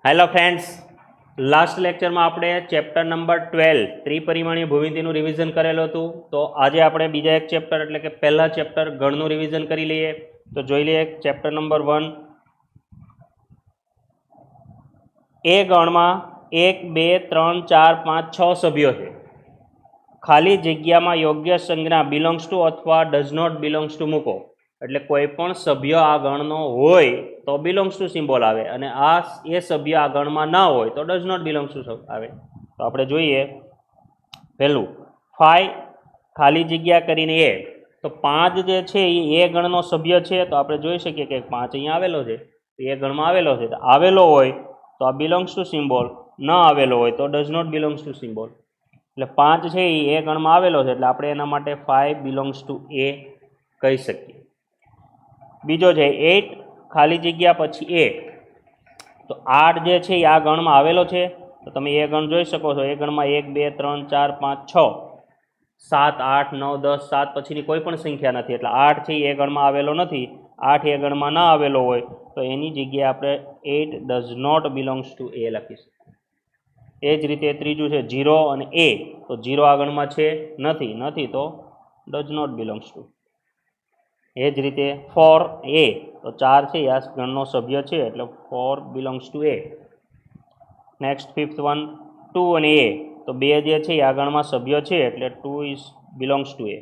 Hello friends, last લેક્ચરમાં આપણે chapter number 12 ત્રિપરિમાણીય ભૂમિતિનું રિવિઝન કરેલું હતું. તો આજે આપણે બીજા એક ચેપ્ટર એટલે કે પહેલા ચેપ્ટર ગણનું રિવિઝન કરી લઈએ. તો જોઈ લઈએ ચેપ્ટર નંબર 1. એ ગણમાં 1 2 3 4 5 6 સભ્યો છે. ખાલી જગ્યામાં યોગ્ય સંજ્ઞા બિલોંગ્સ ટુ અથવા ડઝ નોટ બિલોંગ્સ ટુ મૂકો. એટલે કોઈ પણ સભ્ય આ ગણનો હોય તો બિલોંગ્સ ટુ સિમ્બોલ આવે, અને એ સભ્ય આ ગણમાં ના હોય તો ડઝ નોટ બિલોંગ્સ ટુ આવે. તો આપણે જોઈએ પહેલું 5 ખાલી જગ્યા કરીને એ. તો 5 જે છે એ ગણનો સભ્ય છે. તો આપણે જોઈ શકીએ કે 5 અહીંયા આવેલો છે, એ ગણમાં આવેલો છે. તો આવેલો હોય તો આ બિલોંગ્સ ટુ સિમ્બોલ, ન આવેલો હોય તો does not belongs to symbol. એટલે 5 છે એ ગણમાં આવેલો છે, એટલે આપણે એના માટે 5 બિલોંગ્સ ટુ એ કહી શકીએ. બીજો છે 8 ખાલી જગ્યા પછી એ. તો 8 જે છે એ આ ગણમાં આવેલો છે. તો તમે એ ગણ જોઈ શકો છો. એ ગણમાં 1 2 3 4 5 6 7 8 9 10 7 પછીની કોઈ પણ સંખ્યા નથી, એટલે 8 છે એ ગણમાં આવેલો નથી. 8 એ ગણમાં ના આવેલો હોય તો એની જગ્યાએ આપણે 8 ડઝ નોટ બિલોંગ્સ ટુ એ લખીશું. એ જ રીતે ત્રીજું છે 0 અને એ. તો 0 આ ગણમાં છે નથી તો ડઝ નોટ બિલોંગ્સ ટુ. એ જ રીતે 4 એ. તો 4 છે આ ગણનો સભ્ય છે, એટલે 4 belongs to A. Next fifth one 2 અને એ. તો 2 જે છે આ ગણમાં સભ્ય છે, એટલે 2 ઇઝ બિલોંગ્સ ટુ એ.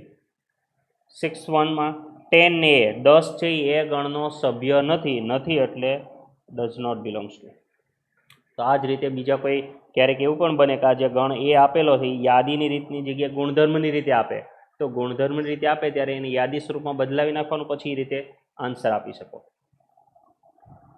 6 વનમાં 10 ને એ. 10 છે એ ગણનો સભ્ય નથી એટલે ડઝ નોટ બિલોંગ્સ ટુ. તો આ જ રીતે બીજા કોઈ ક્યારેક એવું પણ બને કે આ જે ગણ એ આપેલો છે એ યાદીની રીતની જગ્યાએ ગુણધર્મની રીતે આપે. તો ગુણધર્મની રીતે આપે ત્યારે એને યાદી સ્વરૂપમાં બદલાવી નાખવાનું, પછી એ રીતે આન્સર આપી શકો.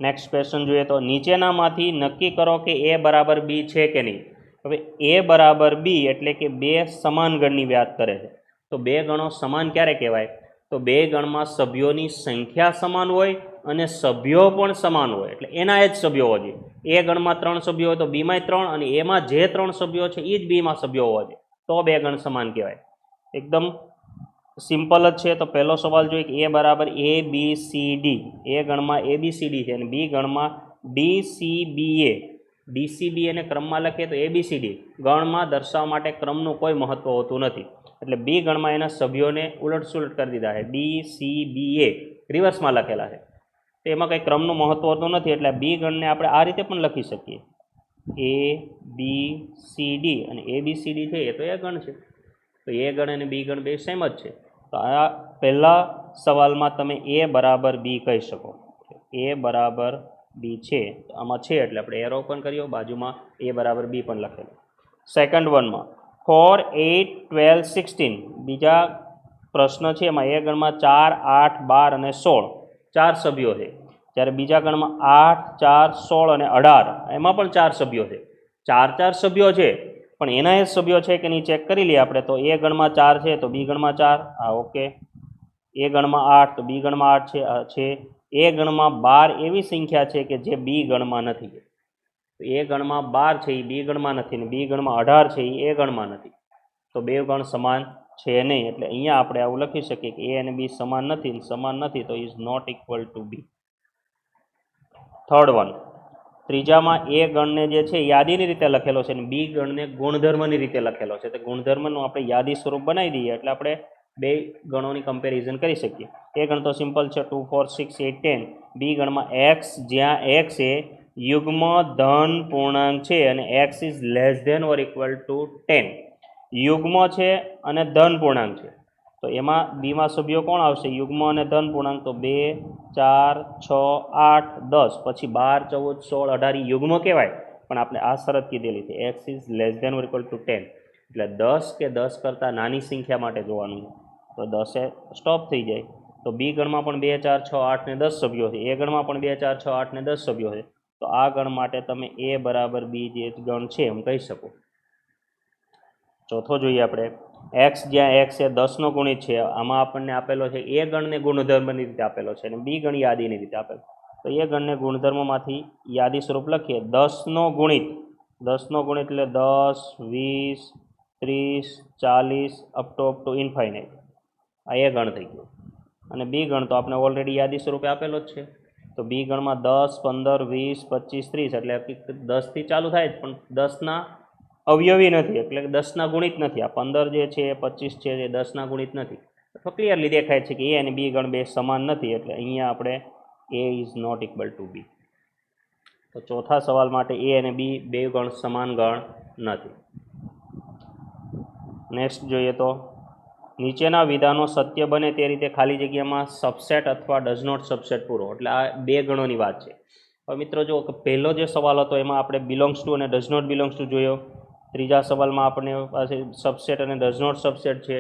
નેક્સ્ટ ક્વેશ્ચન જોઈએ તો નીચેનામાંથી નક્કી કરો કે એ બરાબર બી છે કે નહીં. હવે એ બરાબર બી એટલે કે બે સમાન ગણની વાત કરે છે. તો બે ગણો સમાન ક્યારે કહેવાય? તો બે ગણમાં સભ્યોની સંખ્યા સમાન હોય અને સભ્યો પણ સમાન હોય, એટલે એના એ જ સભ્યો હોવા જોઈએ. એ ગણમાં 3 સભ્યો હોય તો બીમાં 3, અને એમાં જે 3 સભ્યો છે એ જ બીમાં સભ્યો હોવા જોઈએ. તો બે ગણ સમાન કહેવાય. એકદમ સિમ્પલ જ છે. તો પહેલો સવાલ જોઈએ કે એ બરાબર એ બી સી ડી. એ ગણમાં એ બી સી ડી છે, અને બી ગણમાં ડી સી બી એ. ડી સી બી એને ક્રમમાં લખીએ તો એ બી સી ડી. ગણમાં દર્શાવવા માટે ક્રમનું કોઈ મહત્વ હોતું નથી, એટલે બી ગણમાં એના સભ્યોને ઉલટસુલટ કરી દીધા છે. ડી સી બી એ રિવર્સમાં લખેલા છે. તો એમાં કંઈ ક્રમનું મહત્વ હોતું નથી, એટલે બી ગણને આપણે આ રીતે પણ લખી શકીએ. એ બી સી ડી, અને એ બી સી ડી છે એ તો એ ગણ છે. તો એ ગણ અને બી ગણ બે સેમ જ છે. તો આ પહેલા સવાલમાં તમે એ બરાબર બી કહી શકો. એ બરાબર બી છે, તો આમાં છે એટલે આપણે એરો પણ કર્યો, બાજુમાં એ બરાબર બી પણ લખેલું. સેકન્ડ વનમાં 4 8 12 16. બીજા પ્રશ્ન છે એમાં એ ગણમાં 4 8 12 અને 16 4 સભ્યો છે. જ્યારે બીજા ગણમાં 8 4 16 અને 18 એમાં પણ 4 સભ્યો છે. 4 સભ્યો છે, પણ એના એ સભ્યો છે કે નહીં ચેક કરી લઈએ આપણે. તો એ ગણમાં 4 છે તો બી ગણમાં 4, હા ઓકે. એ ગણમાં 8 તો બી ગણમાં 8 છે. એ ગણમાં 12 એવી સંખ્યા છે કે જે બી ગણમાં નથી. તો એ ગણમાં 12 છે એ બી ગણમાં નથી, ને બી ગણમાં 18 છે એ ગણમાં નથી. તો બે ગણ સમાન છે નહીં, એટલે અહીંયા આપણે આવું લખી શકીએ કે એ અને બી સમાન નથી તો is not equal to B. Third one, ત્રીજામાં એ ગણને જે છે યાદીની રીતે લખેલો છે, અને બી ગણને ગુણધર્મની રીતે લખેલો છે. તો ગુણધર્મનું આપણે યાદી સ્વરૂપ બનાવી દઈએ એટલે આપણે બે ગણોની કમ્પેરિઝન કરી શકીએ. એ ગણ તો સિમ્પલ છે 2 4 6 8 10. બી ગણમાં એક્સ, જ્યાં એક્સ એ યુગ્મ ધન પૂર્ણાંક છે અને x is less than or equal to 10. યુગ્મ છે અને ધન પૂર્ણાંક છે, તો એમાં બીમાં સભ્યો કોણ આવશે? યુગ્મ અને ધન પૂર્ણાંક. તો 2 4 6 8 10, પછી 12 14 16 18 યુગ્મ કહેવાય. પણ આપણે આ શરત કીધેલી છે x is less than or equal to 10, એટલે 10 કે 10 કરતાં નાની સંખ્યા માટે જોવાનું. તો 10 એ સ્ટોપ થઈ જાય. તો બી ગણમાં પણ 2 4 6 8 ને 10 સભ્યો છે. એ ગણમાં પણ 2 4 6 8 ને 10 સભ્યો છે. તો આ ગણ માટે તમે એ બરાબર બી જે ગણ છે એમ કહી શકો. ચોથો જોઈએ આપણે એક્સ, જ્યાં એક્સ એ 10નો ગુણિત છે. આમાં આપણને આપેલો છે એ ગણને ગુણધર્મની રીતે આપેલો છે, અને બી ગણ યાદીની રીતે આપેલો. તો એ ગણને ગુણધર્મમાંથી યાદી સ્વરૂપ લખીએ. 10નો ગુણિત એટલે 10 20 30 40 અપ ટુ ઇન્ફાઇનાઇટ. આ એ ગણ થઈ ગયો. અને બી ગણ તો આપણે ઓલરેડી યાદી સ્વરૂપે આપેલો જ છે. તો બી ગણમાં 10, 15, 20, 25, 30 એટલે 10થી ચાલુ થાય જ, પણ 10ના અવયવી નથી, એટલે કે 10ના ગુણિત નથી. આ 15 જે છે 25 છે એ 10ના ગુણિત નથી. તો ક્લિયરલી દેખાય છે કે એ અને બી ગણ બે સમાન નથી, એટલે અહીંયા આપણે એ ઇઝ નોટ ઇક્વલ ટુ બી. તો ચોથા સવાલ માટે એ અને બી બે ગણ સમાન ગણ નથી. નેક્સ્ટ જોઈએ તો નીચેના વિધાનો સત્ય બને તે રીતે ખાલી જગ્યામાં સબસેટ અથવા ડઝ નોટ સબસેટ પૂરો. એટલે આ બે ગણોની વાત છે. હવે મિત્રો જો પહેલો જે સવાલ હતો એમાં આપણે બિલોંગ્સ ટુ અને ડઝ નોટ બિલોંગ્સ ટુ જોયો. ત્રીજા સવાલમાં આપણે પાસે સબસેટ અને ડઝ નોટ સબસેટ છે.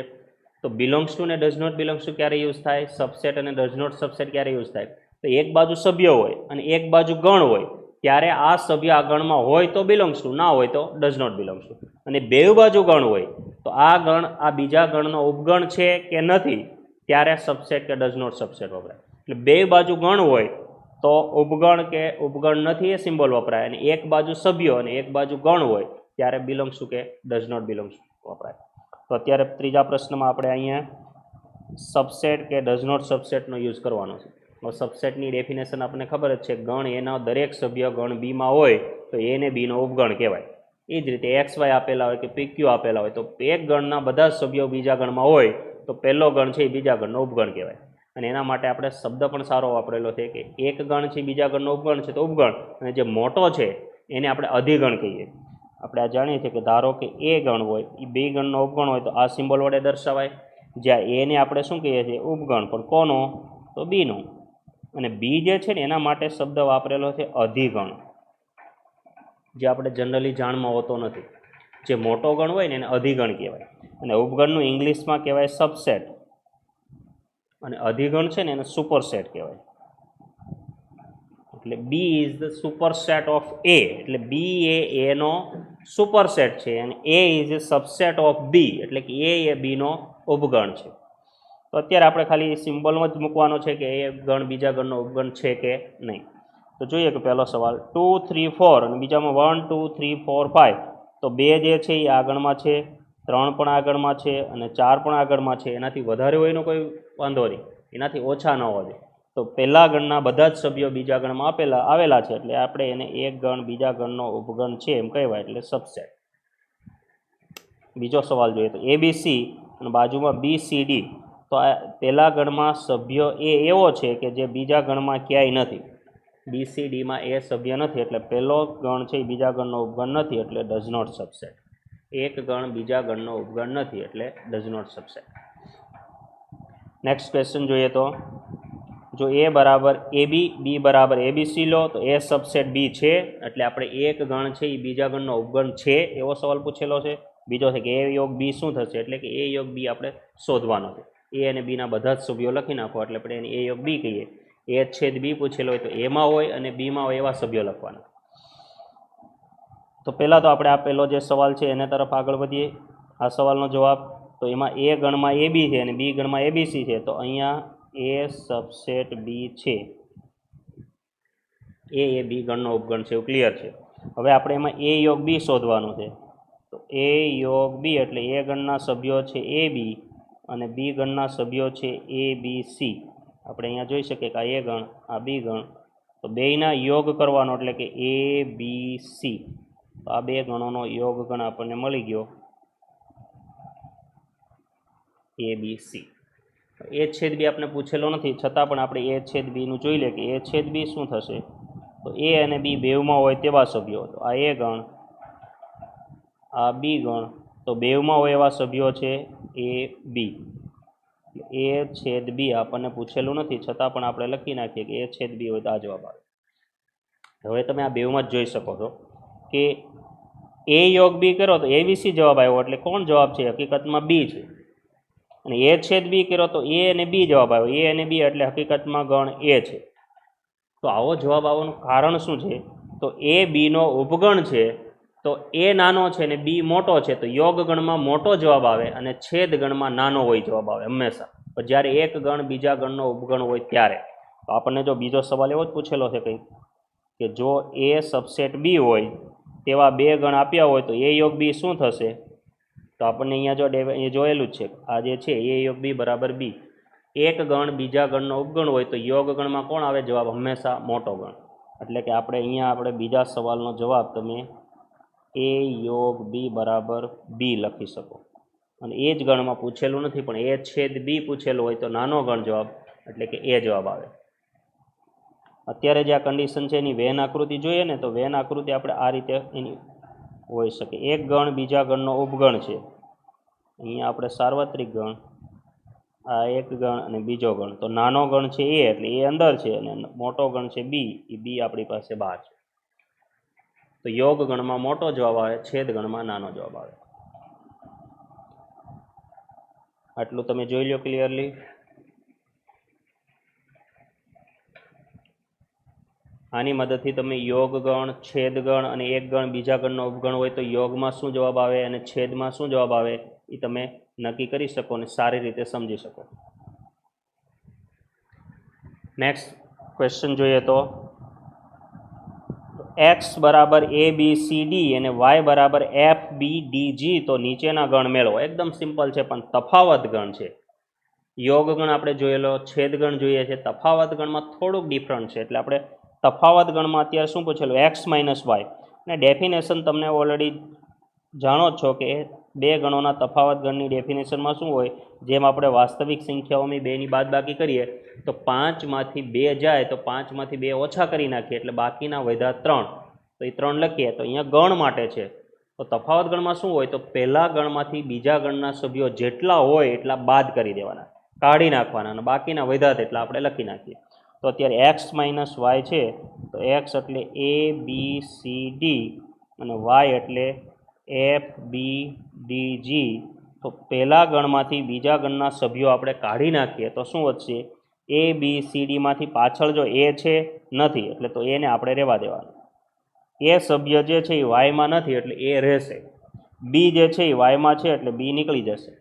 તો બિલોંગ્સ ટુ અને ડઝ નોટ બિલોંગ્સ ટુ ક્યારે યુઝ થાય, સબસેટ અને ડઝ નોટ સબસેટ ક્યારે યુઝ થાય? તો એક બાજુ સભ્ય હોય અને એક બાજુ ગણ હોય, ત્યારે આ સભ્ય આ ગણમાં હોય તો બિલોંગ્સ ટુ, ના હોય તો ડઝ નોટ બિલોંગ્સ ટુ. અને બેઉ બાજુ ગણ હોય તો આ ગણ આ બીજા ગણનો ઉપગણ છે કે નથી, ત્યારે સબસેટ કે ડઝ નોટ સબસેટ વપરાય. એટલે બે બાજુ ગણ હોય તો ઉપગણ કે ઉપગણ નથી એ સિમ્બોલ વપરાય, અને એક બાજુ સભ્યો અને એક બાજુ ગણ હોય ત્યારે બિલોંગ્સ ટુ કે ડઝ નોટ બિલોંગ્સ વપરાય. તો અત્યારે ત્રીજા પ્રશ્નમાં આપણે અહીંયા સબસેટ કે ડઝ નોટ સબસેટનો યુઝ કરવાનો છે. સબસેટની ડેફિનેશન આપણને ખબર જ છે, ગણ એના દરેક સભ્ય ગણ બીમાં હોય તો એને બીનો ઉપગણ કહેવાય. એ જ રીતે એક્સ વાય આપેલા હોય કે પીક્યુ આપેલા હોય તો એક ગણના બધા સભ્યો બીજા ગણમાં હોય તો પહેલો ગણ છે એ બીજા ગણનો ઉપગણ કહેવાય. અને એના માટે આપણે શબ્દ પણ સારો વાપરેલો છે કે એક ગણ છે બીજા ગણનો ઉપગણ છે તો ઉપગણ, અને જે મોટો છે એને આપણે અધિગણ કહીએ. આપણે આ જાણીએ છીએ કે ધારો કે એ ગણ હોય એ બે ગણનો ઉપગણ હોય તો આ સિમ્બોલ વડે દર્શાવાય, જ્યાં એને આપણે શું કહીએ છીએ ઉપગણ, પણ કોનો? તો બીનો. અને બી જે છે ને એના માટે શબ્દ વાપરેલો છે અધિગણ, જે આપણે જનરલી જાણમાં હોતો નથી. જે મોટો ગણ હોય ને એને અધિગણ કહેવાય, અને ઉપગણનું ઇંગ્લિશમાં કહેવાય સબસેટ, અને અધિગણ છે ને એને સુપરસેટ કહેવાય. એટલે B is the superset of A, એટલે બી એ એનો સુપરસેટ છે, અને A is the subset of B, એટલે કે એ બીનો ઉપગણ છે. તો અત્યારે આપણે ખાલી સિમ્બોલમાં જ મૂકવાનો છે કે એ ગણ બીજા ગણનો ઉપગણ છે કે નહીં. તો જોઈએ કે પહેલો સવાલ 2, 3, 4 અને બીજામાં 1, 2, 3, 4, 5. તો બે જે છે એ આગળમાં છે, 3 પણ આગળમાં છે અને 4 પણ આગળમાં છે. એનાથી વધારે હોય એનો કોઈ વાંધો નહીં, એનાથી ઓછા ન હોય. તો પહેલા ગણના બધા જ સભ્યો બીજા ગણમાં આવેલા છે, એટલે આપણે એને એક ગણ બીજા ગણનો ઉપગણ છે એમ કહેવાય, એટલે સબસેટ. બીજો સવાલ જોઈએ તો ABC અને બાજુમાં BCD. તો આ પહેલા ગણમાં સભ્ય એ એવો છે કે જે બીજા ગણમાં ક્યાંય નથી. BCDમાં એ સભ્ય નથી, એટલે પહેલો ગણ છે એ બીજા ગણનો ઉપગણ નથી, એટલે ડઝ નોટ સબસેટ. એક ગણ બીજા ગણનો ઉપગણ નથી, એટલે does not subset. Next question જોઈએ તો જો એ બરાબર AB, બી બરાબર ABC લો તો એ સબસેટ બી છે, એટલે આપણે એક ગણ છે એ બીજા ગણનો ઉપગણ છે એવો સવાલ પૂછેલો છે. બીજો છે કે એ યોગ બી શું થશે, એટલે કે એ યોગ બી આપણે શોધવાનો છે. એ અને બીના બધા જ સભ્યો લખી નાખો એટલે આપણે એને એ યોગ બી કહીએ. એ છેદ બી પૂછેલો હોય તો એમાં હોય અને બીમાં હોય એવા સભ્યો લખવાના. તો પહેલાં તો આપણે આ પહેલો જે સવાલ છે એને તરફ આગળ વધીએ. આ સવાલનો જવાબ તો એમાં એ ગણમાં એ બી છે અને બી ગણમાં એબીસી છે, તો અહીંયા એ સબસેટ બી છે, એ બી ગણનો ઉપગણ છે એવું ક્લિયર છે. હવે આપણે એમાં એ યોગ બી શોધવાનું છે. તો એ યોગ બી એટલે એ ગણના સભ્યો છે એ બી અને બી ગણના સભ્યો છે એ બી સી. આપણે અહીંયા જોઈ શકીએ કે આ એ ગણ આ બી ગણ, તો બેયના યોગ કરવાનો એટલે કે એ બી સી. તો આ બે ગણોનો યોગ ગણ આપણને મળી ગયો એ બી સી. એ છેદ બી આપણે પૂછેલો નથી, છતાં પણ આપણે એ છેદ બીનું જોઈ લે કે એ છેદ બી શું થશે. તો એ અને બી બેવમાં હોય તેવા સભ્યો, તો આ એ ગણ આ બી ગણ, તો બેવમાં હોય એવા સભ્યો છે એ બી. એ છેદ બી આપણને પૂછેલું નથી, છતાં પણ આપણે લખી નાખીએ કે એ છેદ બી હોય તો આ જવાબ આવે. હવે તમે આ બેવમાં જ જોઈ શકો છો કે એ યોગ બી કરો તો એબીસી જવાબ આવ્યો, એટલે કોણ જવાબ છે? હકીકતમાં બી છે. અને એ છેદ બી કર્યો તો એ અને બી જવાબ આવ્યો, એ અને બી એટલે હકીકતમાં ગણ એ છે. તો આવો જવાબ આવવાનું કારણ શું છે? તો એ બીનો ઉપગણ છે, તો એ નાનો છે ને બી મોટો છે, તો યોગ ગણમાં મોટો જવાબ આવે અને છેદ ગણમાં નાનો હોય જવાબ આવે હંમેશા. પણ જ્યારે એક ગણ બીજા ગણનો ઉપગણ હોય ત્યારે. તો આપણને જો બીજો સવાલ એવો જ પૂછેલો છે કંઈક કે જો એ સબસેટ બી હોય તેવા બે ગણ આપ્યા હોય તો એ યોગ બી શું થશે? તો આપણને અહીંયા જો જોયેલું જ છે આ જે છે એ યોગ બી બરાબર બી. એક ગણ બીજા ગણનો ઉપગણ હોય તો યોગ ગણમાં કોણ આવે? જવાબ હંમેશા મોટો ગણ. એટલે કે આપણે અહીંયા આપણે બીજા સવાલનો જવાબ તમે એ યોગ બી બરાબર બી લખી શકો. અને એ જ ગણમાં પૂછેલું નથી પણ એ છેદ બી પૂછેલું હોય તો નાનો ગણ જવાબ એટલે કે એ જવાબ આવે. અત્યારે જે આ કન્ડિશન છે એની વેન આકૃતિ જોઈએ ને તો વેન આકૃતિ આપણે આ રીતે એની હોઈ શકે. એક ગણ બીજા ગણનો ઉપગણ છે. અહીંયા આપણે સાર્વત્રિક ગણ, આ એક ગણ અને બીજો ગણ. તો નાનો ગણ છે એ એટલે એ અંદર છે અને મોટો ગણ છે બી, એ બી આપણી પાસે બહાર છે. તો યોગ ગણમાં મોટો જવાબ આવે, છેદ ગણમાં નાનો જવાબ આવે. આટલું તમે જોઈ લો ક્લિયરલી. આની મદદથી તમે યોગ ગણ, છેદ ગણ અને એક ગણ બીજા ગણનો ઉપગણ હોય તો યોગમાં શું જવાબ આવે અને છેદમાં શું જવાબ આવે એ તમે નક્કી કરી શકો અને સારી રીતે સમજી શકો. નેક્સ્ટ ક્વેશ્ચન જોઈએ તો એક્સ બરાબર એ બી સી ડી અને વાય બરાબર એફ બી ડી જી તો નીચેના ગણ મેળવો. એકદમ સિમ્પલ છે પણ તફાવત ગણ છે. યોગ ગણ આપણે જોયેલો, છેદ ગણ જોઈએ છે, તફાવત ગણમાં થોડુંક ડિફરન્ટ છે. એટલે આપણે તફાવત ગણમાં અત્યારે શું પૂછેલું? X minus Y. અને ડેફિનેશન તમને ઓલરેડી જાણો જ છો કે બે ગણોના તફાવત ગણની ડેફિનેશનમાં શું હોય? જેમ આપણે વાસ્તવિક સંખ્યાઓની બેની બાદબાકી કરીએ તો 5માંથી 2 જાય તો 5માંથી 2 ઓછા કરી નાખીએ એટલે બાકીના વધ્યા 3. તો એ 3 લખીએ તો અહીંયા ગણ માટે છે. તો તફાવત ગણમાં શું હોય? તો પહેલા ગણમાંથી બીજા ગણના સભ્યો જેટલા હોય એટલા બાદ કરી દેવાના, કાઢી નાખવાના અને બાકીના વધ્યા તેટલા આપણે લખી નાખીએ. તો અત્યારે એક્સ માઇનસ વાય છે તો એક્સ એટલે એ બી સી ડી અને વાય એટલે એફ બી ડી જી. તો પહેલા ગણમાંથી બીજા ગણના સભ્યો આપણે કાઢી નાખીએ તો શું વધશે? એ બી સી ડીમાંથી પાછળ જો એ છે નથી એટલે તો એને આપણે રહેવા દેવાનું. એ સભ્ય જે છે એ વાયમાં નથી એટલે એ રહેશે. બી જે છે એ વાયમાં છે એટલે બી નીકળી જશે.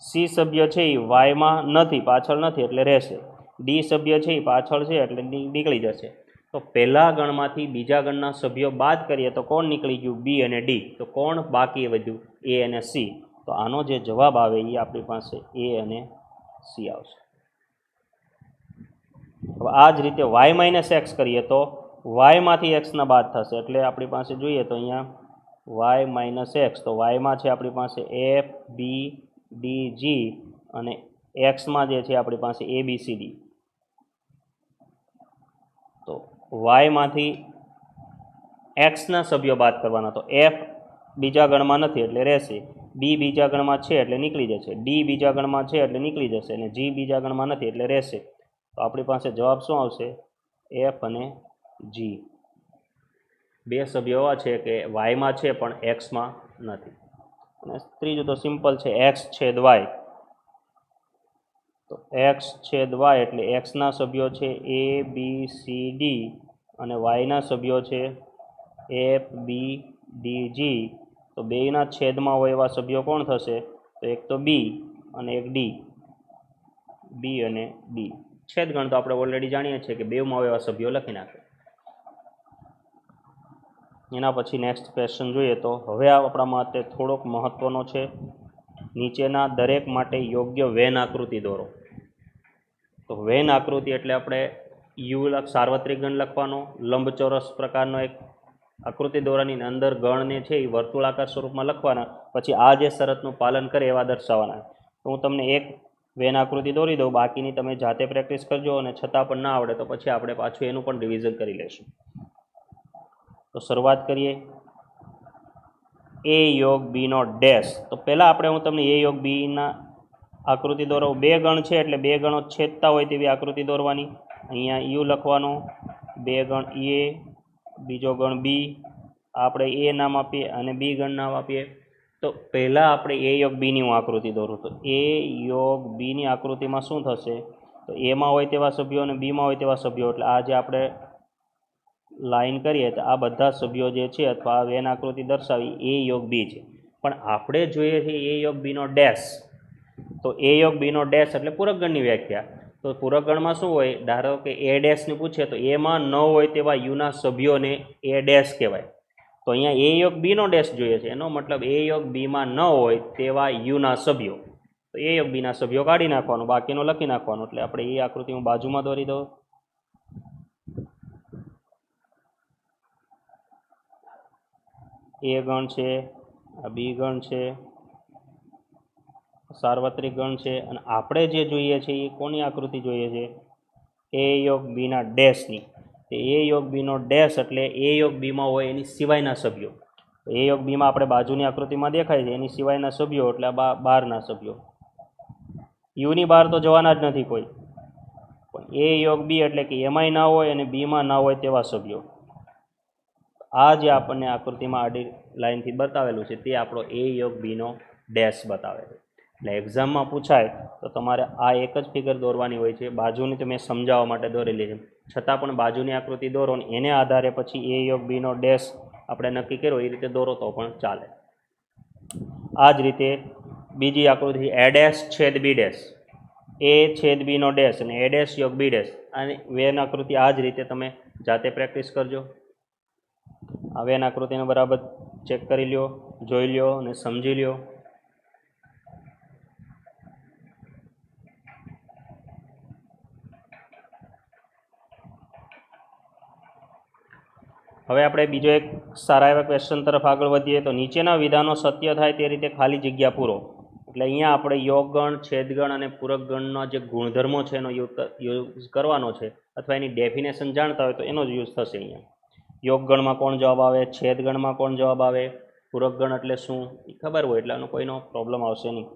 સી સભ્ય છે એ વાયમાં નથી, પાછળ નથી એટલે રહેશે. ડી સભ્ય છે એ પાછળ છે એટલે નીકળી જશે. તો પહેલા ગણમાંથી બીજા ગણના સભ્યો બાદ કરીએ તો કોણ નીકળી ગયું? બી અને ડી. તો કોણ બાકી વધ્યું? એ અને સી. તો આનો જે જવાબ આવે એ આપણી પાસે એ અને સી આવશે. હવે આ જ રીતે વાય માઇનસ એક્સ કરીએ તો વાયમાંથી એક્સના બાદ થશે એટલે આપણી પાસે જોઈએ તો અહીંયા વાય માઇનસ એક્સ. તો વાયમાં છે આપણી પાસે એફ બી ડી જી અને એક્સમાં જે છે આપણી પાસે એ બી સી ડી. તો વાયમાંથી એક્સના સભ્યો બાદ કરવાના. તો એફ બીજા ગણમાં નથી એટલે રહેશે, બી બીજા ગણમાં છે એટલે નીકળી જશે, ડી બીજા ગણમાં છે એટલે નીકળી જશે અને જી બીજા ગણમાં નથી એટલે રહેશે. તો આપણી પાસે જવાબ શું આવશે? એફ અને જી. બે સભ્યો એવા છે કે વાયમાં છે પણ એક્સમાં નથી. અને ત્રીજું તો સિમ્પલ છે, એક્સ છેદ વાય. તો એક્સ છેદ વાય એટલે એક્સના સભ્યો છે એ બી સી ડી અને વાયના સભ્યો છે એફ બી ડી જી. તો બેયના છેદમાં હોય એવા સભ્યો કોણ થશે? તો એક તો બી અને એક ડી. બી અને ડી. છેદગણ તો આપણે ઓલરેડી જાણીએ છીએ કે બેમાં હોય એવા સભ્યો લખી નાખે. એના પછી નેક્સ્ટ ક્વેશ્ચન જોઈએ તો હવે આપણા માટે થોડોક મહત્ત્વનો છે. નીચેના દરેક માટે યોગ્ય વેન આકૃતિ દોરો. તો વેન આકૃતિ એટલે આપણે સાર્વત્રિક ગણ લખવાનો, લંબચોરસ પ્રકારનો એક આકૃતિ દોરાની અંદર ગણને છે એ વર્તુળાકાર સ્વરૂપમાં લખવાના. પછી આ જે શરતનું પાલન કરે એવા દર્શાવવાના. તો હું તમને એક વેન આકૃતિ દોરી દઉં, બાકીની તમે જાતે પ્રેક્ટિસ કરજો અને છતાં પણ ના આવડે તો પછી આપણે પાછું એનું પણ રિવિઝન કરી લઈશું. તો શરૂઆત કરીએ. એ યોગ બીનો ડેશ. તો પહેલાં આપણે હું તમને એ યોગ બીના આકૃતિ દોરાવું. બે ગણ છે એટલે બે ગણો છેદતા હોય તેવી આકૃતિ દોરવાની. અહીંયા યુ લખવાનો, બે ગણ એ, બીજો ગણ બી, આપણે એ નામ આપીએ અને બી ગણ નામ આપીએ. તો પહેલાં આપણે એ યોગ બીની હું આકૃતિ દોરું. તો એ યોગ બીની આકૃતિમાં શું થશે? તો એમાં હોય તેવા સભ્યો અને બીમાં હોય તેવા સભ્યો. એટલે આ જે આપણે લાઈન કરીએ તો આ બધા સભ્યો જે છે અથવા આ વેન આકૃતિ દર્શાવી એ યોગ બી છે. પણ આપણે જોઈએ છે એ યોગ બીનો ડેશ. તો એ યોગ બીનો ડેશ એટલે પૂરકગણની વ્યાખ્યા. તો પૂરકગણમાં શું હોય? ધારો કે એ ડેશને પૂછે તો એમાં ન હોય તેવા યુના સભ્યોને એ ડેશ કહેવાય. તો અહીંયા એ યોગ બીનો ડેશ જોઈએ છે, એનો મતલબ એ યોગ બીમાં ન હોય તેવા યુના સભ્યો. તો તો એ યોગ બીના સભ્યો કાઢી નાખવાનું, બાકીનો લખી નાખવાનું. એટલે આપણે એ આકૃતિ હું બાજુમાં દોરી દઉં. એ ગણ છે, આ બી ગણ છે, સાર્વત્રિક ગણ છે, અને આપણે જે જોઈએ છે એ કોની આકૃતિ જોઈએ છે? એ યોગ બીના ડેશની. એ યોગ બીનો ડેશ એટલે એ યોગ બીમાં હોય એની સિવાયના સભ્યો. એ યોગ બીમાં આપણે બાજુની આકૃતિમાં દેખાય છે એની સિવાયના સભ્યો એટલે બહારના સભ્યો. યુની બહાર તો જવાના જ નથી કોઈ, પણ એ યોગ બી એટલે કે એમાંય ના હોય અને બીમાં ના હોય તેવા સભ્યો. આ જે આપણને આકૃતિમાં આડી લાઈનથી બતાવેલું છે તે આપણો એ યોગ બીનો ડેશ બતાવે છે. એટલે એક્ઝામમાં પૂછાય તો તમારે આ એક જ ફિગર દોરવાની હોય છે. બાજુની તો મેં સમજાવવા માટે દોરેલી છે, છતાં પણ બાજુની આકૃતિ દોરો ને એને આધારે પછી એ યોગ બીનો ડેશ આપણે નક્કી કર્યો એ રીતે દોરો તો પણ ચાલે. આ જ રીતે બીજી આકૃતિ એ ડેશ છેદ બી ડેશ, એ છેદ બીનો ડેશ અને એ ડેશ યોગ બી ડેશ. અને વેન આકૃતિ આ જ રીતે તમે જાતે પ્રેક્ટિસ કરજો. આ વેન આકૃતિને બરાબર ચેક કરી લ્યો, જોઈ લ્યો અને સમજી લ્યો. હવે આપણે બીજો એક સારા એવા ક્વેશ્ચન તરફ આગળ વધીએ. તો નીચેના વિધાનો સત્ય થાય તે રીતે ખાલી જગ્યા પૂરો. એટલે અહીંયા આપણે યોગગણ, છેદગણ અને પૂરકગણનો જે ગુણધર્મો છે એનો યુઝ કરવાનો છે, અથવા એની ડેફિનેશન જાણતા હોય તો એનો જ યુઝ થશે. અહીંયા યોગગણમાં કોણ જવાબ આવે, છેદગણમાં કોણ જવાબ આવે, પૂરકગણ એટલે શું એ ખબર હોય એટલે આનો કોઈનો પ્રોબ્લેમ આવશે નહીં.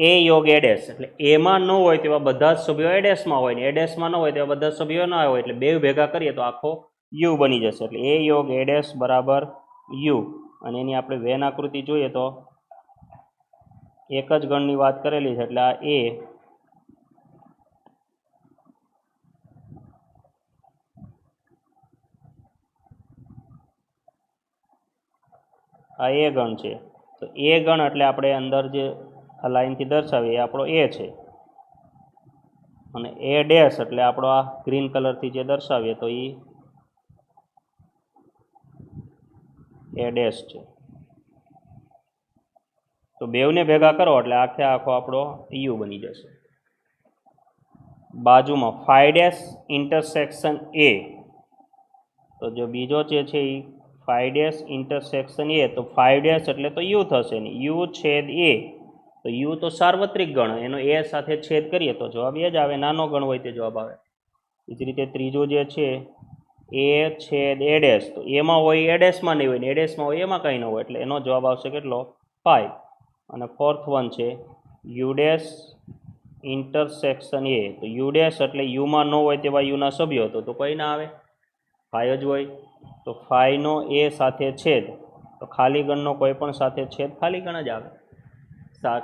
એ યોગ એ ડેશ એટલે એમાં ન હોય તેવા બધા જ સભ્યો એ ડેશમાં હોય ને એ ડેશમાં ન હોય તેવા બધા સભ્યો ના હોય, એટલે બે ભેગા કરીએ તો આખો યુ બની જશે. એટલે એ યોગ એ ડેશ બરાબર યુ. અને એની આપણે વેન આકૃતિ જોઈએ તો એક જ ગણની વાત કરેલી છે એટલે આ એ, આ એ ગણ છે. તો એ ગણ એટલે આપણે અંદર જે આ લાઈનથી દર્શાવીએ એ આપણો એ છે, અને એ ડેશ એટલે આપણો આ ગ્રીન કલરથી જે દર્શાવીએ તો એ ડેશ છે. તો બેવને ભેગા કરો એટલે આખે આખો આપણો યુ બની જશે. બાજુમાં 5 ડેશ ઇન્ટરસેક્શન એ, તો જો બીજો જે છે એ 5 ડેશ ઇન્ટરસેક્શન એ, તો 5 ડેશ એટલે તો યુ થશે ને, યુ છેદ એ. તો યુ તો સાર્વત્રિક ગણ, એનો એ સાથે છેદ કરીએ તો જવાબ એ જ આવે, નાનો ગણ હોય તે જવાબ આવે. એ જ રીતે ત્રીજો જે છે એ છેદ એ ડેશ, તો એમાં હોય એ ડેશમાં નહીં હોય ને એ ડેશમાં હોય એમાં કંઈ ન હોય, એટલે એનો જવાબ આવશે કેટલો? 5. અને ફોર્થ વન છે યુ ડેશ ઇન્ટરસેક્શન એ, તો યુ ડેશ એટલે યુમાં ન હોય તેવા યુના સભ્યો તો કંઈ ના આવે, 5 જ હોય. તો 5 નો એ સાથે છેદ, તો ખાલી ગણનો કોઈ પણ સાથે છેદ ખાલી ગણ જ આવે.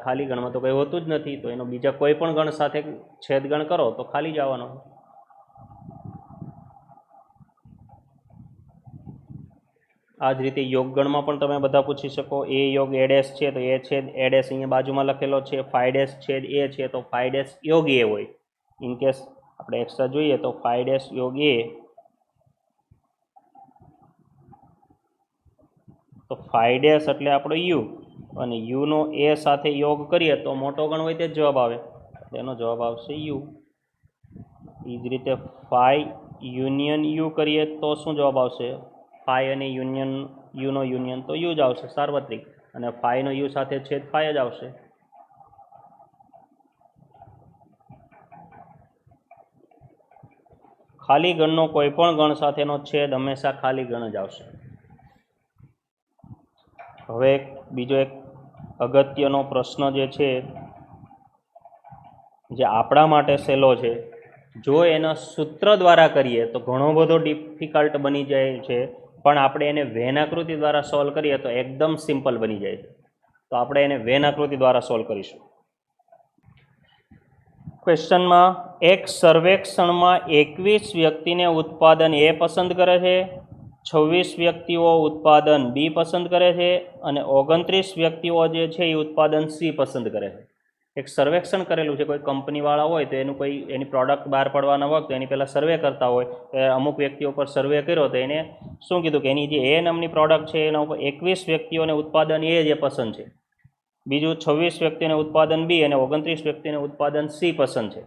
ખાલી ગણમાં તો કંઈ હોતું જ નથી, તો એનો બીજા કોઈ પણ ગણ સાથે છેદ ગણ કરો તો ખાલી જ આવવાનો. આ જ રીતે યોગગણમાં પણ તમે બધા પૂછી શકો. એ યોગ એ ડેશ છે તો એ છેદ એ ડેશ અહીંયા બાજુમાં લખેલો છે. 5 ડેશ છેદ એ છે તો 5 ડેશ યોગ એ હોય. ઇનકેસ આપણે એક્સ્ટ્રા જોઈએ તો 5 ડેશ યોગ એ, તો 5 ડેશ એટલે આપણો યુ, અને યુનો એ સાથે યોગ કરીએ તો મોટો ગણ હોય તે જ જવાબ આવે, એનો જવાબ આવશે યુ. એ જ રીતે 5 યુનિયન યુ કરીએ તો શું જવાબ આવશે? 5 અને યુનિયન યુનો યુનિયન તો યુ જ આવશે સાર્વત્રિક, અને 5 નો યુ સાથે છેદ 5 જ આવશે. ખાલી ગણનો કોઈ પણ ગણ સાથેનો છેદ હંમેશા ખાલી ગણ જ આવશે. હવે બીજો એક અગત્યનો પ્રશ્ન જે છે, જે આપણા માટે સહેલો છે, જો એનો સૂત્ર દ્વારા કરીએ તો ઘણો બધો ડિફિકલ્ટ બની જાય છે, પણ આપણે એને વેન આકૃતિ દ્વારા સોલ્વ કરીએ તો એકદમ સિમ્પલ બની જાય છે. તો આપણે એને વેન આકૃતિ દ્વારા સોલ્વ કરીશું. ક્વેશ્ચનમાં એક સર્વેક્ષણમાં 21 વ્યક્તિને ઉત્પાદન એ પસંદ કરે છે, 26 વ્યક્તિઓ ઉત્પાદન બી પસંદ કરે છે, અને 29 વ્યક્તિઓ જે છે એ ઉત્પાદન સી પસંદ કરે છે. એક સર્વેક્ષણ કરેલું છે, કોઈ કંપનીવાળા હોય તો એનું કોઈ એની પ્રોડક્ટ બહાર પાડવાના વખતે એની પહેલાં સર્વે કરતા હોય, તો અમુક વ્યક્તિઓ પર સર્વે કર્યો તો એને શું કીધું કે એની જે એ નામની પ્રોડક્ટ છે એના ઉપર 21 વ્યક્તિઓને ઉત્પાદન એ જે પસંદ છે. બીજું 26 વ્યક્તિને ઉત્પાદન બી અને 29 વ્યક્તિને ઉત્પાદન સી પસંદ છે.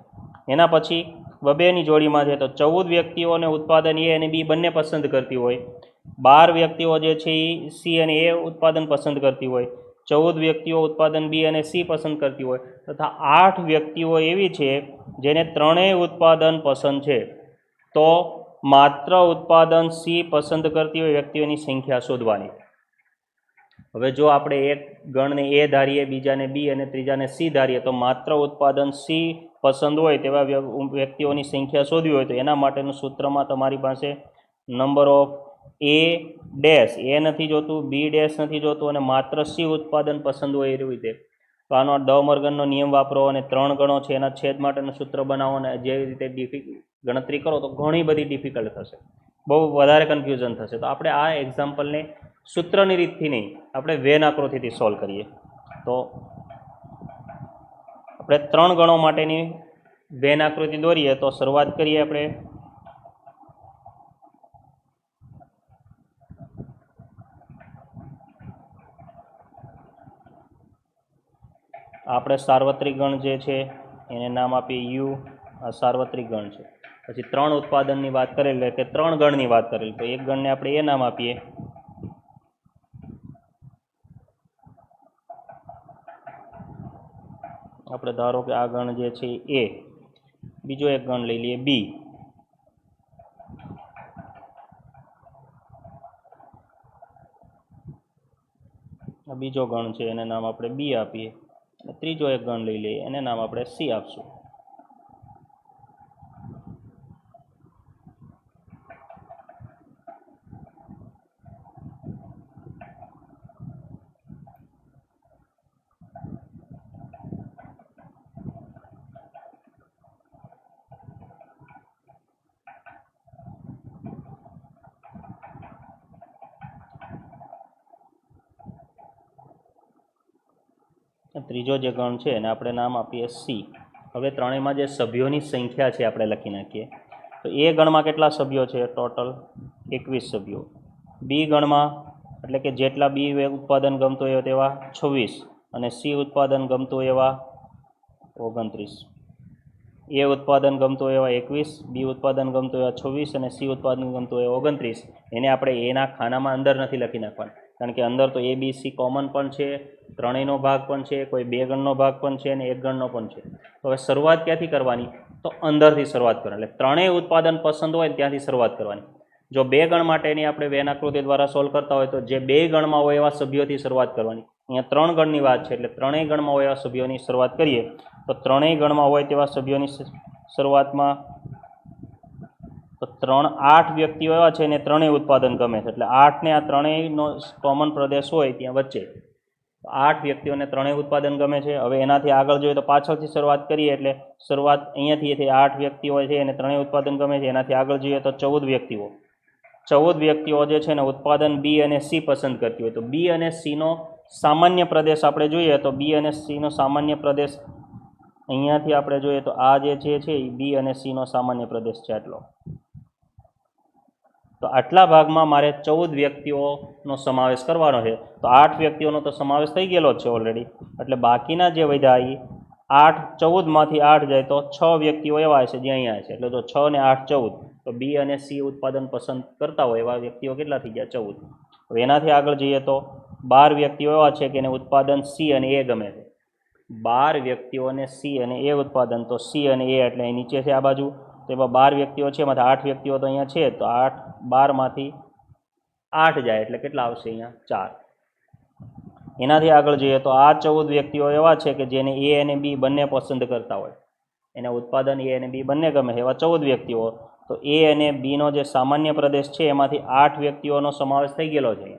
એના પછી બબેની જોડીમાં છે તો 14 વ્યક્તિઓને ઉત્પાદન એ અને બી બંને પસંદ કરતી હોય, 12 વ્યક્તિઓ જે છે એ સી અને એ ઉત્પાદન પસંદ કરતી હોય, 14 વ્યક્તિઓ ઉત્પાદન બી અને સી પસંદ કરતી હોય, તથા 8 વ્યક્તિઓ એવી છે જેને ત્રણેય ઉત્પાદન પસંદ છે. તો માત્ર ઉત્પાદન સી પસંદ કરતી હોય વ્યક્તિઓની સંખ્યા શોધવાની. હવે જો આપણે એક ગણને એ ધારીએ, બીજાને બી અને ત્રીજાને સી ધારીએ તો માત્ર ઉત્પાદન સી પસંદ હોય તેવા વ્યક્તિઓની સંખ્યા શોધવી હોય તો એના માટેનું સૂત્રમાં તમારી પાસે નંબર ઓફ એ ડેશ એ નથી જોતું, બી ડેશ નથી જોતું અને માત્ર સી ઉત્પાદન પસંદ હોય એવી રીતે. તો આનો ડ મોર્ગનનો નિયમ વાપરો અને 3 ગણો છે એના છેદ માટેનું સૂત્ર બનાવો અને જે રીતે ગણતરી કરો તો ઘણી બધી ડિફિકલ્ટ થશે, બહુ વધારે કન્ફ્યુઝન થશે. તો આપણે આ એક્ઝામ્પલને સૂત્રની રીતથી નહીં, આપણે વેન આકૃતિથી સોલ્વ કરીએ. તો આપણે 3 ગણો માટેની વેન આકૃતિ દોરીએ તો શરૂઆત કરીએ આપણે. આપણે સાર્વત્રિક ગણ જે છે એને નામ આપીએ યુ. આ સાર્વત્રિક ગણ છે. પછી 3 ઉત્પાદનની વાત કરેલી કે 3 ગણની વાત કરેલી તો એક ગણને આપણે એ નામ આપીએ. આપણે ધારો કે આ ગણ જે છે એ, બીજો એક ગણ લઈ લઈએ બી. બીજો ગણ છે એને નામ આપણે બી આપીએ અને ત્રીજો એક ગણ લઈ લઈએ એને નામ આપણે સી આપશું. ત્રીજો જે ગણ છે એને આપણે નામ આપીએ સી. હવે ત્રણેયમાં જે સભ્યોની સંખ્યા છે આપણે લખી નાખીએ. તો એ ગણમાં કેટલા સભ્યો છે? ટોટલ 21 સભ્યો. બી ગણમાં એટલે કે જેટલા બી ઉત્પાદન ગમતો હોય તેવા 26 અને સી ઉત્પાદન ગમતું એવા 29. એ ઉત્પાદન ગમતું એવા 21, બી ઉત્પાદન ગમતું એવા 26 અને સી ઉત્પાદન ગમતું એવા 29. એને આપણે એના ખાનામાં અંદર નથી લખી નાખવાનું, કારણ કે અંદર તો એ બી સી કોમન પણ છે, ત્રણેયનો ભાગ પણ છે, કોઈ 2 ગણનો ભાગ પણ છે અને 1 ગણનો પણ છે. તો હવે શરૂઆત ક્યાંથી કરવાની? તો અંદરથી શરૂઆત કરવાની. એટલે ત્રણેય ઉત્પાદન પસંદ હોય ત્યાંથી શરૂઆત કરવાની. જો 2 ગણ માટેની આપણે વેન આકૃતિ દ્વારા સોલ્વ કરતા હોય તો જે 2 ગણમાં હોય એવા સભ્યોથી શરૂઆત કરવાની. અહીંયા 3 ગણની વાત છે એટલે ત્રણેય ગણમાં હોય એવા સભ્યોની શરૂઆત કરીએ. તો ત્રણેય ગણમાં હોય તેવા સભ્યોની શરૂઆતમાં તો 8 વ્યક્તિઓ એવા છે ને ત્રણેય ઉત્પાદન ગમે છે એટલે 8 ને આ ત્રણેયનો કોમન પ્રદેશ હોય ત્યાં વચ્ચે 8 વ્યક્તિઓને ત્રણેય ઉત્પાદન ગમે છે. હવે એનાથી આગળ જોઈએ તો પાછળથી શરૂઆત કરીએ એટલે શરૂઆત અહીંયાથી 8 વ્યક્તિઓ છે અને ત્રણેય ઉત્પાદન ગમે છે. એનાથી આગળ જોઈએ તો 14 વ્યક્તિઓ. 14 વ્યક્તિઓ જે છે ને ઉત્પાદન બી અને સી પસંદ કરતી હોય. તો બી અને સીનો સામાન્ય પ્રદેશ આપણે જોઈએ તો બી અને સીનો સામાન્ય પ્રદેશ અહીંયાથી આપણે જોઈએ તો આ જે છે એ બી અને સીનો સામાન્ય પ્રદેશ છે આટલો. તો આટલા ભાગમાં મારે 14 વ્યક્તિઓનો સમાવેશ કરવાનો છે. તો 8 વ્યક્તિઓનો તો સમાવેશ થઈ ગયેલો જ છે ઓલરેડી, એટલે બાકીના જે વધ્યા એ 8, 14માંથી 8 જાય તો 6 વ્યક્તિઓ એવા છે જે અહીંયા છે. એટલે તો 6 ને 8 14. તો બી અને સી ઉત્પાદન પસંદ કરતા હોય એવા વ્યક્તિઓ કેટલા થઈ ગયા? 14. હવે એનાથી આગળ જઈએ તો 12 વ્યક્તિઓ એવા છે કે એને ઉત્પાદન સી અને એ ગમે છે. 12 વ્યક્તિઓને સી અને એ ઉત્પાદન, તો સી અને એ એટલે અહીં નીચે છે આ બાજુ. તો એવા 12 વ્યક્તિઓ છે, એમાંથી 8 વ્યક્તિઓ તો અહીંયા છે. તો 12માંથી 8 જાય એટલે કેટલા આવશે? અહીંયા 4. એનાથી આગળ જોઈએ તો આ 14 વ્યક્તિઓ એવા છે કે જેને એ અને બી બંને પસંદ કરતા હોય, એને ઉત્પાદન એ અને બી બંને ગમે છે એવા 14 વ્યક્તિઓ. તો એ અને બીનો જે સામાન્ય પ્રદેશ છે એમાંથી 8 વ્યક્તિઓનો સમાવેશ થઈ ગયેલો છે.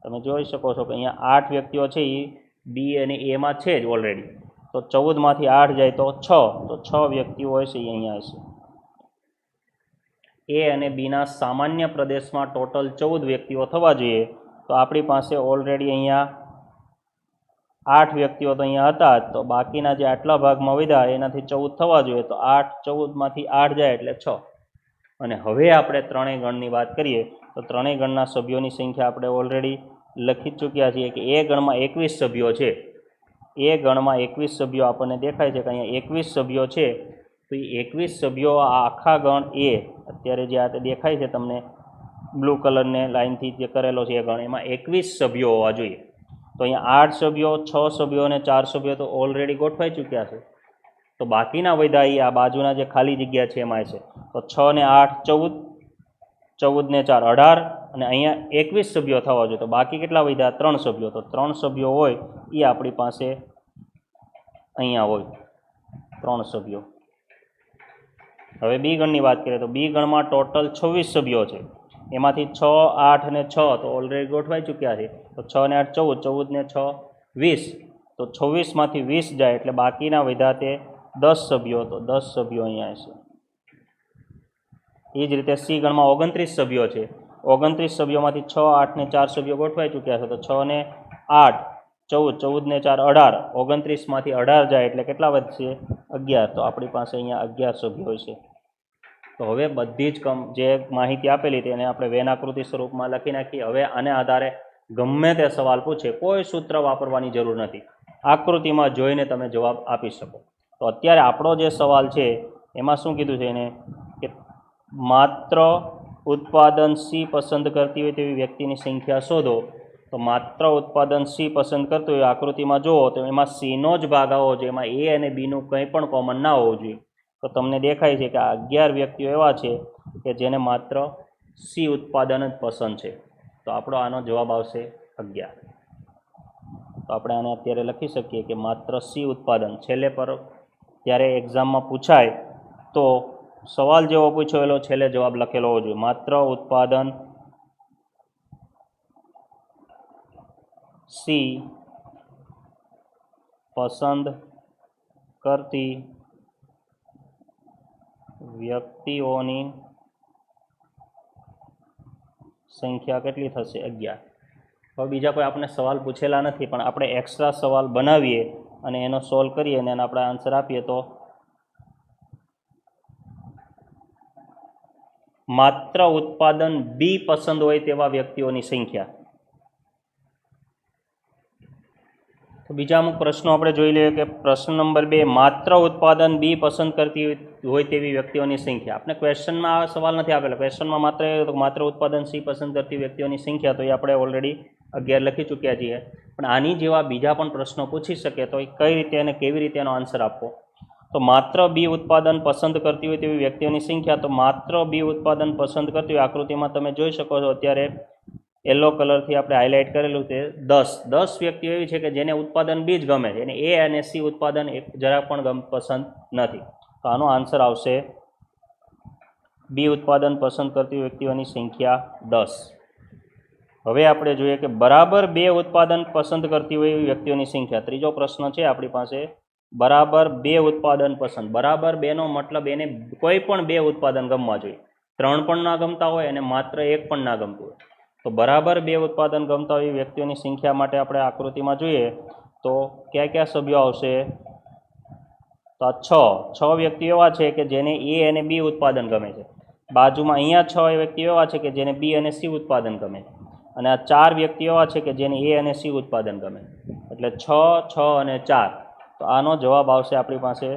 તમે જોઈ શકો છો કે અહીંયા 8 વ્યક્તિઓ છે એ બી અને એમાં છે જ ઓલરેડી. તો 14માંથી 8 જાય તો 6. તો 6 વ્યક્તિઓ હોય છે એ અહીંયા હશે. એ અને બીના સામાન્ય પ્રદેશમાં ટોટલ 14 વ્યક્તિઓ થવા જોઈએ. તો આપણી પાસે ઓલરેડી અહીંયા 8 વ્યક્તિઓ તો અહીંયા હતા જ, તો બાકીના જે આટલા ભાગમાં વધ્યા એનાથી 14 થવા જોઈએ. તો 8, 14માંથી 8 જાય એટલે 6. અને હવે આપણે ત્રણેય ગણની વાત કરીએ તો ત્રણેય ગણના સભ્યોની સંખ્યા આપણે ઓલરેડી લખી ચૂક્યા છીએ કે એ ગણમાં 21 સભ્યો છે. એ ગણમાં 21 સભ્યો આપણને દેખાય છે કે અહીંયા 21 સભ્યો છે, તો એ 21 સભ્યો આ આખા ગણ એ અત્યારે જે આ દેખાય છે તમને બ્લુ કલરને લાઇનથી જે કરેલો છે એ ગણ, એમાં 21 સભ્યો હોવા જોઈએ. તો અહીંયા 8 સભ્યો, 6 સભ્યો અને 4 સભ્યો તો ઓલરેડી ગોઠવાઈ ચૂક્યા છે. તો બાકીના વધ્યા એ આ બાજુના જે ખાલી જગ્યા છે એમાં છે. તો 6 ને 8 14, 14 ને 4 18 અને અહીંયા 21 સભ્યો થવા જોઈએ. તો બાકી કેટલા વધ્યા? 3 સભ્યો. તો 3 સભ્યો હોય એ આપણી પાસે અહીંયા હોય 3 સભ્યો. હવે બી ગણની વાત કરીએ તો બી ગણમાં ટોટલ 26 સભ્યો છે. એમાંથી 6, 8 અને 6 તો ઓલરેડી ગોઠવાઈ ચૂક્યા છે. તો 6 ને 8 14, 14 ને 6 20. તો 26માંથી 20 જાય એટલે બાકીના વધ્યા તે 10 સભ્યો. તો 10 સભ્યો અહીંયા છે. એ જ રીતે સી ગણમાં 29 સભ્યો છે. 29 સભ્યોમાંથી 6, 8 ને 4 સભ્યો ગોઠવાઈ ચૂક્યા છે. તો 6 ને 8 14, 14 ને 4 18. 29માંથી 18 જાય એટલે કેટલા વધશે? 11. તો આપણી પાસે અહીંયા 11 સભ્યો છે. તો હવે બધી જ જે માહિતી આપેલી હતી એને આપણે વેનાકૃતિ સ્વરૂપમાં લખી નાખીએ. હવે આને આધારે ગમે તે સવાલ પૂછે કોઈ સૂત્ર વાપરવાની જરૂર નથી, આકૃતિમાં જોઈને તમે જવાબ આપી શકો. તો અત્યારે આપણો જે સવાલ છે એમાં શું કીધું છે એને કે માત્ર ઉત્પાદન સી પસંદ કરતી હોય તેવી વ્યક્તિની સંખ્યા શોધો. તો માત્ર ઉત્પાદન સી પસંદ કરતું હોય આકૃતિમાં જુઓ તો એમાં સીનો જ ભાગ આવવો જોઈએ, એમાં એ અને બીનું કંઈ પણ કોમન ના હોવું જોઈએ. તો તમને દેખાય છે કે આ 11 વ્યક્તિઓ એવા છે કે જેને માત્ર સી ઉત્પાદન જ પસંદ છે. તો આપણો આનો જવાબ આવશે 11. તો આપણે આને અત્યારે લખી શકીએ કે માત્ર સી ઉત્પાદન. છેલ્લે પર ત્યારે એક્ઝામમાં પૂછાય તો સવાલ જેવો પૂછેલો છેલ્લે જવાબ લખેલો હોવો જોઈએ. માત્ર ઉત્પાદન સી પસંદ કરતી વ્યક્તિઓની સંખ્યા કેટલી થશે? 11. હવે બીજા કોઈ આપણે સવાલ પૂછેલા નથી, પણ આપણે એક્સ્ટ્રા સવાલ બનાવીએ અને એનો સોલ્વ કરીએ અને આપણે આન્સર આપીએ તો માત્ર ઉત્પાદન બી પસંદ હોય તેવા વ્યક્તિઓની સંખ્યા. તો બીજા અમુક પ્રશ્નો આપણે જોઈ લઈએ કે પ્રશ્ન નંબર 2, માત્ર ઉત્પાદન બી પસંદ કરતી હોય તેવી વ્યક્તિઓની સંખ્યા. આપણે ક્વેશ્ચનમાં આ સવાલ નથી આપેલો. ક્વેશ્ચનમાં માત્ર ઉત્પાદન સી પસંદ કરતી વ્યક્તિઓની સંખ્યા, તો એ આપણે ઓલરેડી 11 લખી ચૂક્યા છીએ. પણ આની જેવા બીજા પણ પ્રશ્નો પૂછી શકે તો એ કઈ રીતે અને કેવી રીતે એનો આન્સર આપવો. તો માત્ર બી ઉત્પાદન પસંદ કરતી હોય તેવી વ્યક્તિઓની સંખ્યા. તો માત્ર બી ઉત્પાદન પસંદ કરતી હોય આકૃતિમાં તમે જોઈ શકો છો અત્યારે યલો કલરથી આપણે હાઇલાઇટ કરેલું તે 10 વ્યક્તિઓ એવી છે કે જેને ઉત્પાદન બી જ ગમે છે, એને એ અને સી ઉત્પાદન જરા પણ પસંદ નથી. તો આનો આન્સર આવશે બી ઉત્પાદન પસંદ કરતી વ્યક્તિઓની સંખ્યા 10. હવે આપણે જોઈએ કે બરાબર 2 ઉત્પાદન પસંદ કરતી હોય એવી વ્યક્તિઓની સંખ્યા. ત્રીજો પ્રશ્ન છે આપણી પાસે, બરાબર 2 ઉત્પાદન પસંદ. બરાબર 2નો મતલબ એને કોઈ પણ 2 ઉત્પાદન ગમવા જોઈએ. 3 પણ ના ગમતા હોય અને માત્ર 1 પણ ના ગમતું હોય. તો બરાબર 2 ઉત્પાદન ગમતા હોય વ્યક્તિઓની સંખ્યા માટે આપણે આકૃતિમાં જોઈએ તો કયા કયા સભ્યો આવશે? તો આ 6 વ્યક્તિઓ એવા છે કે જેને એ અને બી ઉત્પાદન ગમે છે. બાજુમાં અહીંયા 6 વ્યક્તિઓ એવા છે કે જેને બી અને સી ઉત્પાદન ગમે છે. અને આ 4 વ્યક્તિઓ એવા છે કે જેને એ અને સી ઉત્પાદન ગમે. એટલે 6, 6 અને 4. તો આનો જવાબ આવશે આપણી પાસે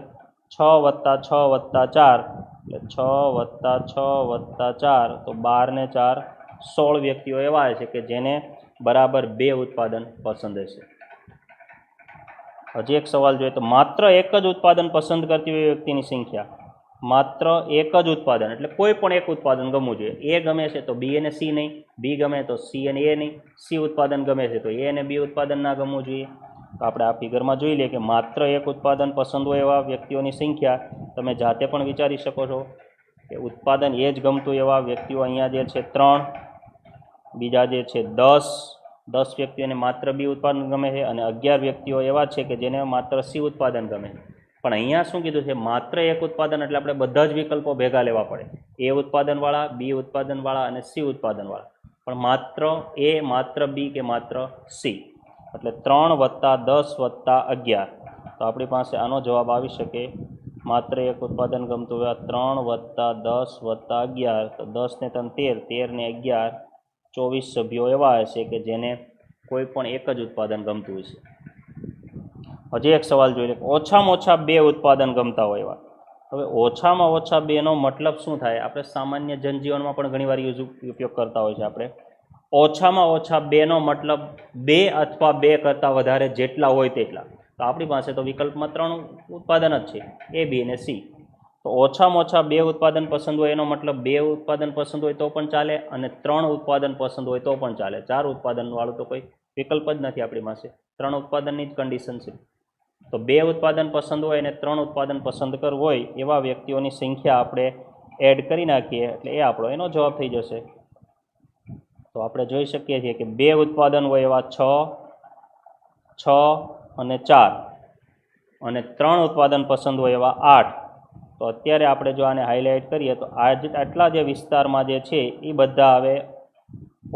6 + 6 + 4. એટલે 6 + 6 + 4 તો 12 ને 4 16 વ્યક્તિઓ એવા છે કે જેને બરાબર 2 ઉત્પાદન પસંદ હશે. હજી એક સવાલ જોઈએ તો માત્ર એક જ ઉત્પાદન પસંદ કરતી હોય વ્યક્તિની સંખ્યા. માત્ર એક જ ઉત્પાદન એટલે કોઈ પણ એક ઉત્પાદન ગમવું જોઈએ. એ ગમે છે તો બી અને સી નહીં, બી ગમે તો સી અને એ નહીં, સી ઉત્પાદન ગમે છે તો એ અને બી ઉત્પાદન ના ગમવું જોઈએ. તો આપણે આ ફિગરમાં જોઈ લઈએ કે માત્ર એક ઉત્પાદન પસંદ હોય એવા વ્યક્તિઓની સંખ્યા. તમે જાતે પણ વિચારી શકો છો કે ઉત્પાદન એ જ ગમતું એવા વ્યક્તિઓ અહીંયા જે છે 3, બીજા જે છે 10 વ્યક્તિઓને માત્ર બી ઉત્પાદન ગમે છે અને 11 વ્યક્તિઓ એવા છે કે જેને માત્ર સી ઉત્પાદન ગમે. પણ અહીંયા શું કીધું છે? માત્ર એક ઉત્પાદન એટલે આપણે બધા જ વિકલ્પો ભેગા લેવા પડે. એ ઉત્પાદનવાળા, બી ઉત્પાદનવાળા અને સી ઉત્પાદનવાળા. પણ માત્ર એ, માત્ર બી કે માત્ર સી. એટલે 3 + 10 + 11. તો આપણી પાસે આનો જવાબ આવી શકે માત્ર એક ઉત્પાદન ગમતું હોય 3 + 10 + 11. તો 10 ને 3 13, 13 ને 11 24 સભ્યો એવા હશે કે જેને કોઈ પણ એક જ ઉત્પાદન ગમતું હશે. હજી એક સવાલ જોઈ લે, ઓછામાં ઓછા 2 ઉત્પાદન ગમતા હોય એવા. હવે ઓછામાં ઓછા 2નો મતલબ શું થાય? આપણે સામાન્ય જનજીવનમાં પણ ઘણીવાર ઉપયોગ કરતા હોય છે આપણે. ઓછામાં ઓછા 2નો મતલબ 2 અથવા 2 કરતાં વધારે જેટલા હોય તેટલા. તો આપણી પાસે તો વિકલ્પમાં 3 ઉત્પાદન જ છે, A, B અને C. તો ઓછામાં ઓછા 2 ઉત્પાદન પસંદ હોય એનો મતલબ 2 ઉત્પાદન પસંદ હોય તો પણ ચાલે અને 3 ઉત્પાદન પસંદ હોય તો પણ ચાલે. 4 ઉત્પાદનવાળું તો કોઈ વિકલ્પ જ નથી આપણી પાસે, 3 ઉત્પાદનની જ કન્ડિશન છે. તો 2 ઉત્પાદન પસંદ હોય અને 3 ઉત્પાદન પસંદ કરવું હોય એવા વ્યક્તિઓની સંખ્યા આપણે એડ કરી નાખીએ એટલે એ આપણો એનો જવાબ થઈ જશે. તો આપણે જોઈ શકીએ છીએ કે 2 ઉત્પાદન હોય એવા 6 અને 4 અને 3 ઉત્પાદન પસંદ હોય એવા 8. તો અત્યારે આપણે જો આને હાઇલાઇટ કરીએ તો આટલા જે વિસ્તારમાં જે છે એ બધા હવે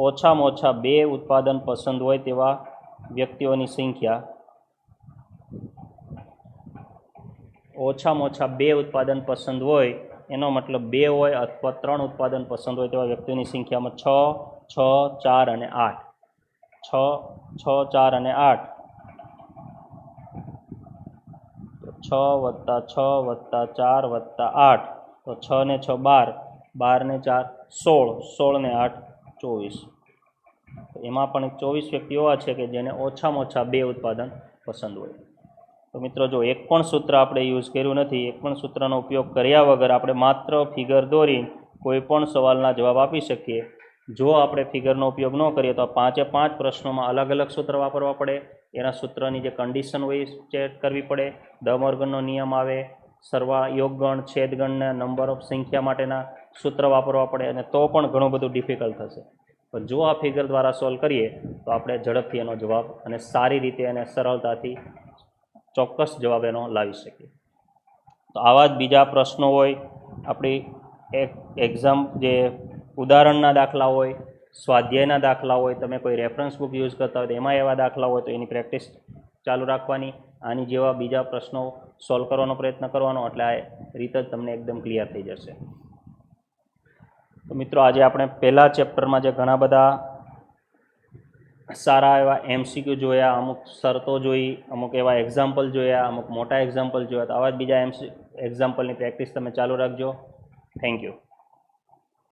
ઓછામાં ઓછા 2 ઉત્પાદન પસંદ હોય તેવા વ્યક્તિઓની સંખ્યા, ઓછામાં ઓછા 2 ઉત્પાદન પસંદ હોય એનો મતલબ 2 હોય અથવા 3 ઉત્પાદન પસંદ હોય તેવા વ્યક્તિઓની સંખ્યામાં 6, 6, 4 અને 8. 6, 4 અને 8. 6 વત્તા 6 વત્તા 4 વત્તા 8. તો 6 ને 6 12, 12 ને 4 16, 16 ને 8 24. એમાં પણ 24 વ્યક્તિઓ એવા છે કે જેને ઓછામાં ઓછા 2 ઉત્પાદન પસંદ હોય. તો મિત્રો જો એક પણ સૂત્ર આપણે યુઝ કર્યું નથી, એક પણ સૂત્રનો ઉપયોગ કર્યા વગર આપણે માત્ર ફિગર દોરી કોઈ પણ સવાલના જવાબ આપી શકીએ. જો આપણે ફિગરનો ઉપયોગ ન કરીએ તો 5 પ્રશ્નોમાં અલગ અલગ સૂત્ર વાપરવા પડે, એના સૂત્રની જે કન્ડિશન હોય ચેક કરવી પડે, દ મોર્ગનનો નિયમ આવે, યોગગણ, છેદગણના નંબર ઓફ સંખ્યા માટેના સૂત્ર વાપરવા પડે અને તો પણ ઘણું બધું ડિફિકલ્ટ થશે. પણ જો આ ફિગર દ્વારા સોલ્વ કરીએ તો આપણે ઝડપથી એનો જવાબ અને સારી રીતે અને સરળતાથી ચોક્કસ જવાબ એનો લાવી શકીએ. તો આવા જ બીજા પ્રશ્નો હોય, આપણી એક્ઝામ જે ઉદાહરણના દાખલા હોય, સ્વાધ્યાયના દાખલા હોય, તમે કોઈ રેફરન્સ બુક યુઝ કરતા હોય તો એમાં એવા દાખલા હોય તો એની પ્રેક્ટિસ ચાલુ રાખવાની. આની જેવા બીજા પ્રશ્નો સોલ્વ કરવાનો પ્રયત્ન કરવાનો, એટલે આ રીત જ તમને એકદમ ક્લિયર થઈ જશે. તો મિત્રો આજે આપણે પહેલા ચેપ્ટરમાં જે ઘણા બધા સારા એવા MCQ જોયા, અમુક શરતો જોઈ, અમુક એવા એક્ઝામ્પલ જોયા, અમુક મોટા એક્ઝામ્પલ જોયા. તો આવા જ બીજા એક્ઝામ્પલની પ્રેક્ટિસ તમે ચાલુ રાખજો. Thank you.